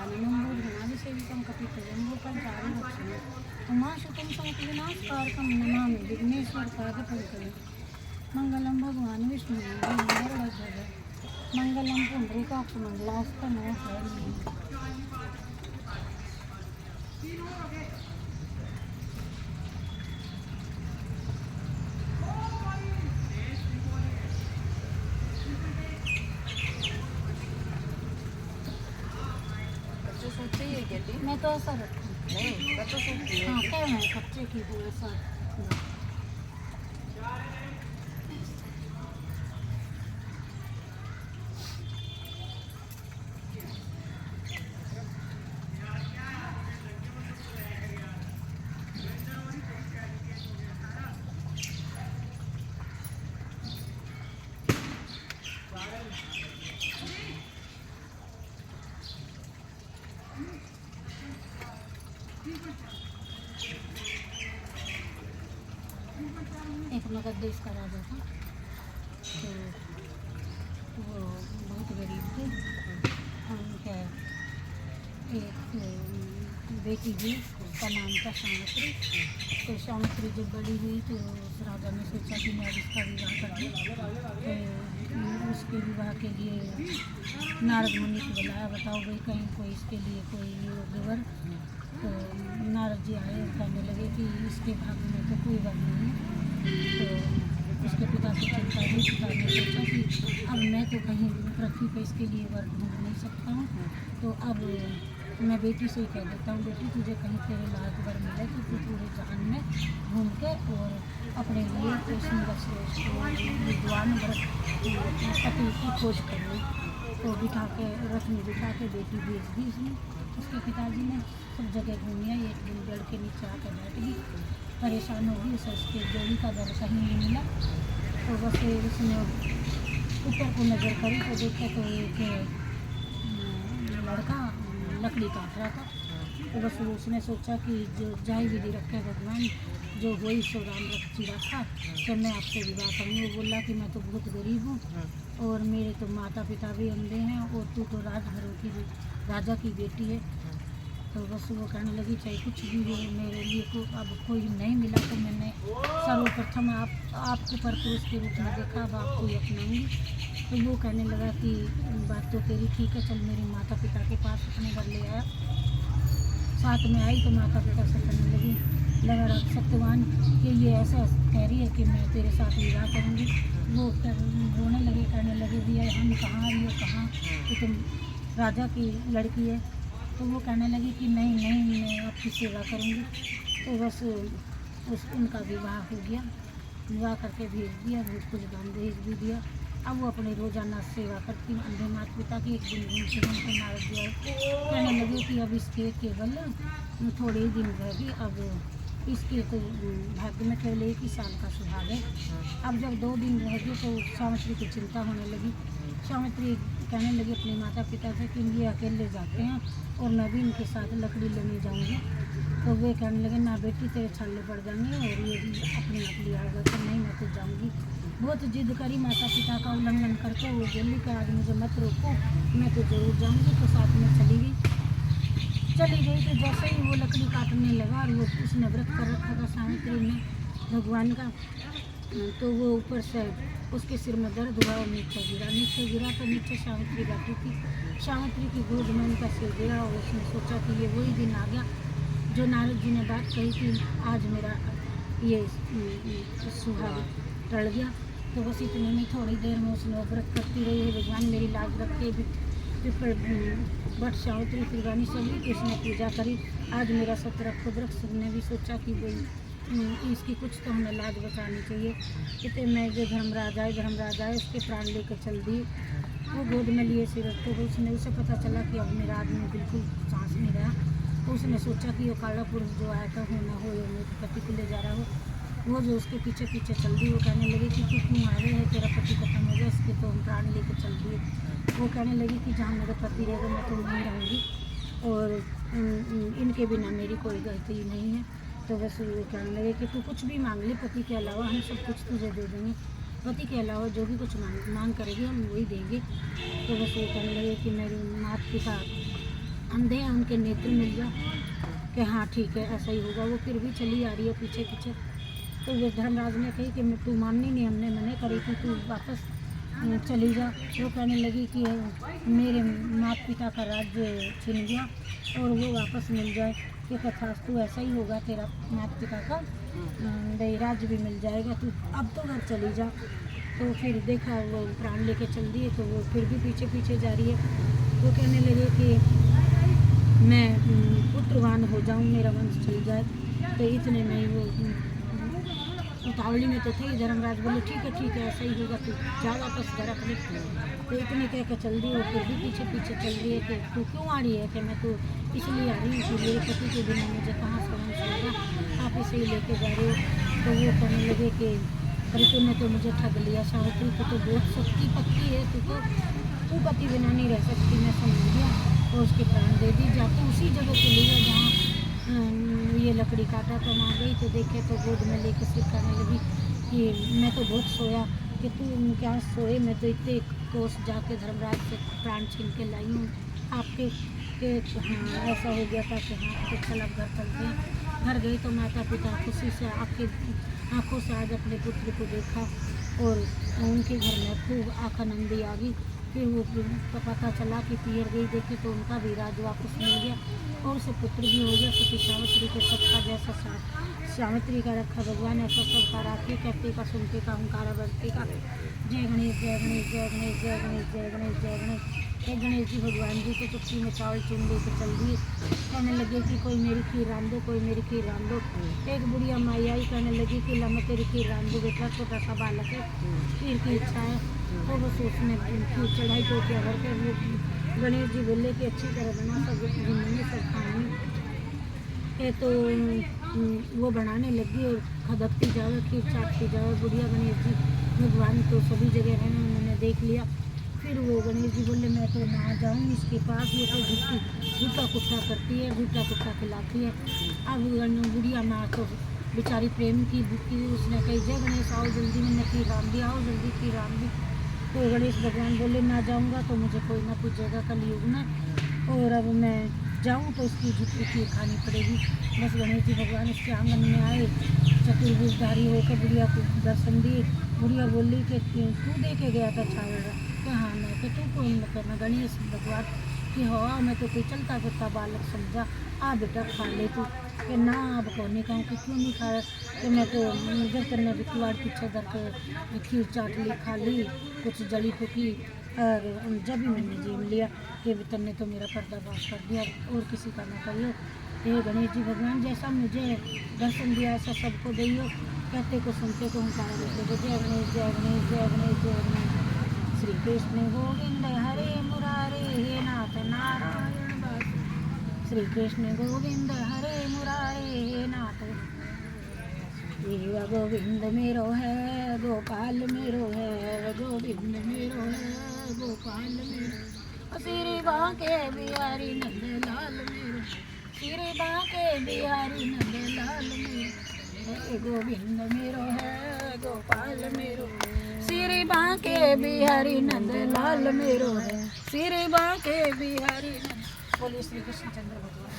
జ్ఞాననంబోధనాది సేవితం కపితజంబోపంచారి లక్ష్మి ఉమాశుతం సంవినాశకారకం నమామి విఘ్నేశ్వర పాద పంకజం మంగళం భగవాన్ విష్ణు మంగళధ్వజ మంగళం పుండరీకాక్ష మంగళాస్తనో హరి मैं तो ऐसा रखूँ नहीं हाँ क्या है कच्चे की वो ऐसा एक नगद देश का राजा था तो वो बहुत गरीब थे। उनका एक बेटी हुई, उसका नाम था सावित्री। तो सावित्री जब बड़ी हुई तो उस राजा ने सोचा कि मैं इसका विवाह कर दूँ। तो उसके विवाह के लिए नारद मुनि को बुलाया, बताओ भाई कहीं कोई इसके लिए कोई योग्य वर। तो नारद जी आए और कहने लगे कि इसके भाग्य में तो कोई वर नहीं है। तो उसके पिता की चिंता हुई। पिता ने सोचा कि अब मैं तो कहीं पृथ्वी पर इसके लिए वर ढूंढ नहीं सकता हूँ, तो अब मैं बेटी से ही कह देता हूँ, बेटी तुझे कहीं तेरे लायक वर मिले तो तू पूरे जहान में घूम के और अपने लिए कोई सुंदर से विद्वान पति की खोज कर ली। तो बिठा के रथ में बिठा के बेटी भेज दी उसने। उसके पिताजी ने सब जगह घूमिया। एक दिन पेड़ के नीचे आकर बैठ गई, परेशान हो गई। उसे उसके जोड़ी का दर कहीं नहीं मिला। तो बस उसने ऊपर को नज़र करी तो देखा तो एक लड़का लकड़ी काट रहा था। तो बस उसने सोचा कि जो जाय विधि रखे भगवान, जो वही सो राम रखी रखा, तो मैं आपसे विवाह करूँ। वो बोला कि मैं तो बहुत गरीब हूँ और मेरे तो माता पिता भी अंधे हैं और तू तो राजभरों की राजा की बेटी है। तो बस वो कहने लगी चाहे कुछ भी हो, मेरे लिए को अब कोई नहीं मिला तो मैंने सर्वप्रथम आपको परपुरुष के रूप में देखा, अब आपको ही अपनाऊँगी। तो वो कहने लगा कि बात तो तेरी ठीक है, चल मेरे माता पिता के पास अपने घर ले आया। साथ में आई तो माता पिता से कहने लगी लगा सत्यवान कि ये ऐसा कह रही है कि मैं तेरे साथ विवाह करूँगी। वो रोने लगे, कहने लगे भैया हम कहाँ रही हो, कहाँ कि तुम राजा की लड़की है। तो वो कहने लगी कि नहीं मैं आपकी सेवा करूँगी। तो बस उनका विवाह हो गया। विवाह करके भेज दिया, बहुत कुछ दान दहेज भी दिया। अब वो अपने रोज़ाना सेवा करती अंधे माता पिता की। एक दिन घूमते घूमते नारद जी आए, कहने लगे कि अब इसके केवल थोड़े ही दिन रह गए, अब इसके तो भाग्य में केवल एक ही साल का सुहाग है। अब जब 2 दिन रह गए तो सावित्री की चिंता होने लगी। सावित्री कहने लगी अपने माता पिता से कि ये अकेले जाते हैं और मैं भी इनके साथ लकड़ी लेने जाऊँगी। तो वे कहने लगे ना बेटी तेरे छाले पड़ जाएंगे और ये अपने आप लिया होगा। तो नहीं मैं तो जाऊँगी। बहुत जिद करी, माता पिता का उल्लंघन करके वो बोली कि आज मुझे मत रोको, मैं तो जरूर जाऊँगी। तो साथ में चली गई। तो जैसे ही वो लकड़ी काटने लगा और वो उसने व्रत कर रखा था सावित्री ने भगवान का, तो वो ऊपर से उसके सिर में दर्द हुआ और नीचे गिरा तो नीचे सावित्री बैठी थी। सावित्री की गोद में उनका सिर गिरा और उसने सोचा कि ये वही दिन आ गया जो नारद जी ने बात कही थी, आज मेरा ये सुहाग टल गया। तो बस इतने में थोड़ी देर में उसने व्रत करती रही है, भगवान मेरी लाज रखे। बट सावित्री फिरवानी चली तो उसने पूजा करी। आज मेरा सत्रह खुदरख सबने भी सोचा कि भाई इसकी कुछ तो हमें लाज बचानी चाहिए। इतने में जो धर्मराज आए उसके प्राण लेकर चल दिए। वो गोद में लिए सिर रखते तो उसे पता चला कि अब मेरा आदमी बिल्कुल सांस नहीं रहा। तो उसने सोचा कि वो काला पुरुष जो आया था हो ना हो या मेरे पति को ले जा रहा हो। वो जो उसके पीछे पीछे चल दी, वो कहने लगी कि तू क्यों आ रहे है, तेरा पति खत्म हो गया, इसके तो हम प्राण लेकर चल दिए। वो कहने लगी कि जहाँ मेरे पति रहेगा मैं तो वहीं रहूँगी और इनके बिना मेरी कोई गलती नहीं है। तो बस वो कहने लगे कि तू कुछ भी मांग ले, पति के अलावा हम सब कुछ तुझे दे देंगे, पति के अलावा जो भी कुछ मांग करेगी हम वही देंगे। तो बस वो कहने लगे कि मेरे माता पिता अंधे हैं उनके नेत्र मिल जाए कि हाँ ठीक है ऐसा ही होगा। वो फिर भी चली आ रही है पीछे पीछे। तो वो धर्मराज ने कही कि मैं तू माननी नहीं, हमने मना करी थी, तू वापस चली जा। वो कहने लगी कि मेरे माता पिता का राज्य छिन गया और वो वापस मिल जाए कि तथास्तु ऐसा ही होगा, तेरा माता पिता का राज्य भी मिल जाएगा, तू अब तो घर चली जा। तो फिर देखा वो प्राण लेके चल दिए, तो वो फिर भी पीछे पीछे जा रही है। वो कहने लगे कि मैं पुत्रवान हो जाऊं, मेरा वंश चल जाए। तो इतने में ही वो उतावली में तो थे। धर्मराज बोले ठीक है ऐसा ही होगा, तू जा वापस घर अपने। तो इतने कह के चल रही है, फिर भी पीछे पीछे चल रही है कि तू क्यों आ रही है? कि मैं तो इसलिए आ रही हूँ कि मेरे पति के बिना मुझे कहाँ से वंश होगा, आप इसे ही लेके जा रहे हो। तो वो कहने लगे कि अरे तूने तो मुझे ठग लिया सावित्री, तू तो बहुत सच्ची पक्की है, तू पति बिना नहीं रह सकती, मैं समझ गया। और उसके प्राण दे दी। जाके उसी जगह चली गई जहाँ ये लकड़ी काटा। तो वहाँ गई तो देखे तो गोद में लेके सिर कहने लगी कि मैं तो बहुत सोया। कि तू क्या सोए, मैं तो इतने कोस जाके धर्मराज से प्राण छीन के लाई हूँ आपके के। हाँ ऐसा हो गया था कि हाँ तो चल अब घर चलते हैं। घर गई तो माता पिता खुशी से आपके आँखों से आज अपने पुत्र को देखा और उनके घर में खूब आनंदी आ गई। फिर वो पता चला कि पियर गई, देखे तो उनका भी राज वापस मिल गया और उसे पुत्र भी हो गया। सती सावित्री के सबका जैसा सावित्री का रखा भगवान ऐसा सबका राखे। कहते का सुनते का हुंकारा बढ़ते का। जय गणेश जय गणेश जय गणेश जय गणेश जय गणेश जय गणेश। जय गणेश जी भगवान जी को चुटकी में चावल चुन दे के चल दिए। कहने लगे कि कोई मेरी खीर रान दो, कोई मेरी खीर रान दो। एक बुढ़िया माई आई, कहने लगी कि ला मैं तेरी खीर रान दो बेटा, छोटा सा बालक है, खीर की इच्छा है। तो बस उसने खीर चढ़ाई तो क्या भर के। गणेश जी बोले कि अच्छी तरह बना, सब जिन्होंने सब खाएंगे। तो वो बनाने लगी और खदकती जावे, खीर चाटती जावे बुढ़िया। गणेश जी भगवान तो सभी जगह रहना उन्होंने देख लिया। फिर वो गणेश जी बोले मैं तो ना जाऊँ इसके पास, ये तो झूठा कुट्टा करती है, झूठा कुट्टा खिलाती है। अब बुढ़िया माँ तो बेचारी प्रेम की भूखी, उसने कही जय गणेश आओ जल्दी, मैंने खीर राम दी, आओ जल्दी खीर राम दी। तो गणेश भगवान बोले ना जाऊँगा तो मुझे कोई ना पूछेगा कलयुग में, और अब मैं जाऊँ तो उसकी झूठी खीर खानी पड़ेगी। बस गणेश जी भगवान उसके आंगन में आए, चतुर्भुजधारी होकर बुढ़िया को दर्शन दिए। बुढ़िया बोली कि तू दे के गया था छावड़ा? कि हाँ मैं। कि तू कौन करना? गणेश भगवान कि हाँ मैं तो कोई चलता फिरता बालक समझा, आ बेटा खा ले तू। कि ना अब कौन नहीं खाऊँ। कि क्यों नहीं खाया? कि मैं तो जब करने किवाड़ पीछे धर के खीर चाट ली, खा ली, कुछ जड़ी फूकी और जब भी मैंने जीव लिया कि वितर ने तो मेरा पर्दाफाश कर दिया, और किसी का ना करियो। ये गणेश जी भगवान जैसा मुझे दर्शन दिया ऐसा सबको दियो। कहते को सुनते को हुंकारा देते जय गणेश जय गणेश जय गणेश जय गणेश। श्री कृष्ण गोविंद हरे मुरारे, हे नाथ नारायण वासु। श्री कृष्ण गोविंद हरे मुरारे, हे नाथ। ये गोविंद मेरो है, गोपाल मेरो है, गोविंद मेरो है, गोपाल मेरो। श्री बांके बिहारी नंद लाल मेरो, श्री बांके बिहारी नंद लाल मेरो। गोविंद मेरो है, गोपाल मेरो, श्री बांके बिहारी नंद लाल मेरो है, श्री बांके बिहारी नंद। बोलिए श्री कृष्ण चंद्र भगवान।